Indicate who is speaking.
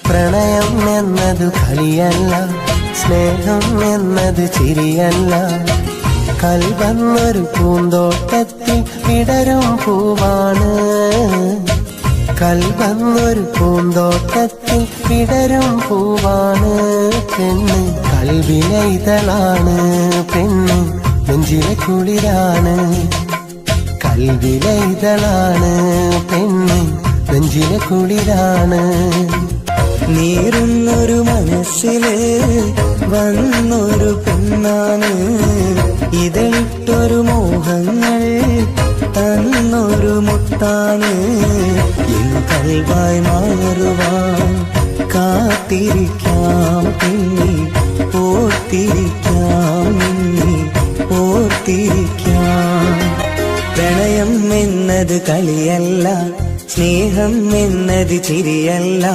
Speaker 1: പ്രണയം എന്നത് കളിയല്ല, സ്നേഹം എന്നത് ചിരിയല്ല. കൽബന്നൊരു പൂന്തോട്ടത്തിൽ വിടരും പൂവാണ്, കൽബന്നൊരു പൂന്തോട്ടത്തിൽ വിടരും പൂവാണ്. പെണ്ണ് കൽബിലെ ഇതളാണ്, പെണ്ണ് നെഞ്ചിലെ കുളിരാണ്. കൽബിലെ ഇതളാണ്, പെണ്ണ് നെഞ്ചിലെ കുളിരാണ്.
Speaker 2: നീറുന്നൊരു മനസ്സില് വന്നൊരു പെണ്ണാണ്, ഇതിട്ടൊരു മോഹങ്ങൾ തന്നൊരു മുത്താണ്. എൻ കൽവായി മാറുവാൻ കാത്തിരിക്കാം പെണ്ണി, ഓർത്തിരിക്കാം നിന്നെ ഓർത്തിരിക്കാം. പ്രണയം എന്നത് കളിയല്ല, സ്നേഹം എന്നത് ചിരിയല്ല.